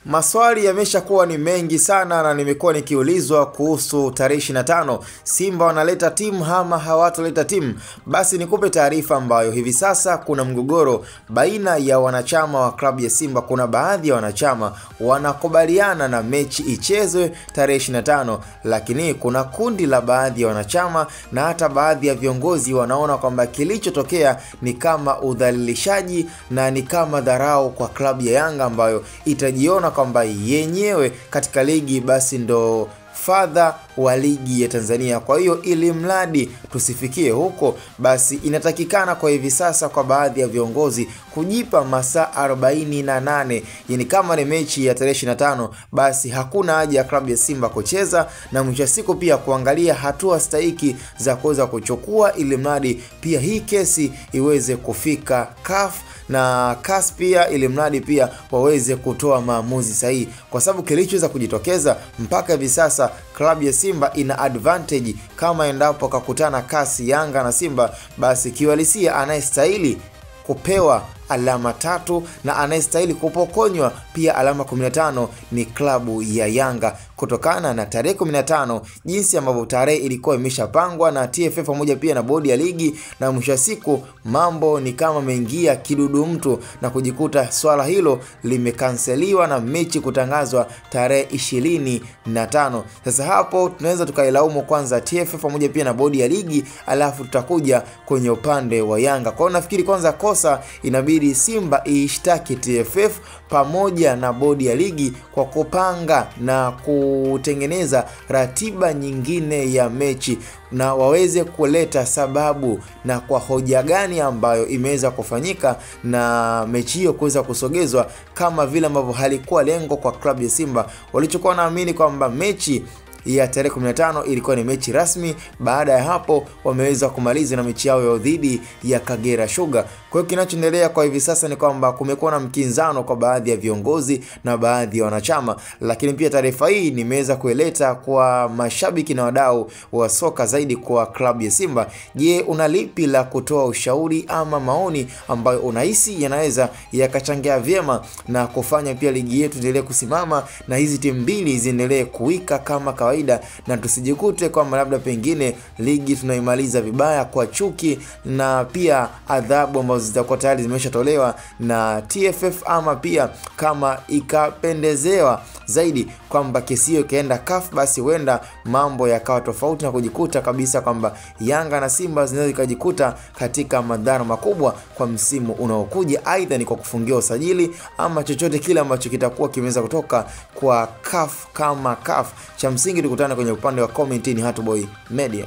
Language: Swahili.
Maswali yameshakuwa ni mengi sana na nimekuwa nikiulizwa kuhusu tarehe 25 Simba wanaleta timu ama hawatoleta timu. Basi nikupe taarifa ambayo hivi sasa kuna mgogoro baina ya wanachama wa klabu ya Simba. Kuna baadhi ya wanachama wanakubaliana na mechi ichezwe tarehe 25, lakini kuna kundi la baadhi ya wanachama na hata baadhi ya viongozi wanaona kwamba kilichotokea ni kama udhalilishaji na ni kama dharau kwa klabu ya Yanga ambayo itajiona kwamba yenyewe katika ligi basi ndo fadha wa ligi ya Tanzania. Kwa hiyo ili mradi tusifikie huko, basi inatakikana kwa hivi sasa kwa baadhi ya viongozi kujipa masaa 48. Yani kama ni mechi ya tarehe 25, basi hakuna haja ya klabu ya Simba kucheza, na mwisho siku pia kuangalia hatua stahiki za kuweza kuchukua ili mradi pia hii kesi iweze kufika CAF na CAS pia, ili mradi pia waweze kutoa maamuzi sahihi, kwa sababu kilichoweza kujitokeza mpaka hivi sasa klabu ya Simba ina advantage. Kama endapo kakutana CAS, Yanga na Simba, basi kiuhalisia anayestahili kupewa alama 3 na anayestahili kupokonywa pia alama 15 ni klabu ya Yanga, kutokana na tarehe 15 jinsi ambavyo tarehe ilikuwa imeshapangwa na TFF pamoja pia na bodi ya ligi, na mwisho siku mambo ni kama mengia kidudu mtu na kujikuta swala hilo limekanseliwa na mechi kutangazwa tarehe 25. Sasa hapo tunaweza tukailaumu kwanza TFF pamoja pia na bodi ya ligi, alafu tutakuja kwenye upande wa Yanga. Kwa hiyo nafikiri kwanza kosa inabidi Simba iishtaki TFF pamoja na bodi ya ligi kwa kupanga na kutengeneza ratiba nyingine ya mechi, na waweze kuleta sababu na kwa hoja gani ambayo imeweza kufanyika na mechi hiyo kuweza kusogezwa, kama vile ambavyo halikuwa lengo kwa klabu ya Simba. Walichokuwa naamini kwamba mechi ya tarehe 15 ilikuwa ni mechi rasmi. Baada ya hapo wameweza kumaliza na mechi yao ya dhidi ya Kagera Sugar. Kwa hiyo kinachoendelea kwa hivi sasa ni kwamba kumekuwa na mkinzano kwa baadhi ya viongozi na baadhi ya wanachama, lakini pia taarifa hii nimeweza kueleta kwa mashabiki na wadau wa soka zaidi kwa klabu ya Simba. Je, una lipi la kutoa ushauri ama maoni ambayo unahisi yanaweza yakachangia vyema na kufanya pia ligi yetu endelee kusimama na hizi timu mbili ziendelee kuwika kama kawaida, na tusijikute kwamba labda pengine ligi tunaimaliza vibaya kwa chuki na pia adhabu ambazo zitakuwa tayari zimeshatolewa na TFF, ama pia kama ikapendezewa zaidi kwamba kesi hiyo kaenda CAF, basi huenda mambo yakawa tofauti na kujikuta kabisa kwamba Yanga na Simba zinaweza kujikuta katika madhara makubwa kwa msimu unaokuja, aidha ni kwa kufungia usajili ama chochote kile ambacho kitakuwa kimeweza kutoka kwa CAF kama CAF. Cha msingi tukutane kwenye upande wa comment. Ni Hatuboy Media.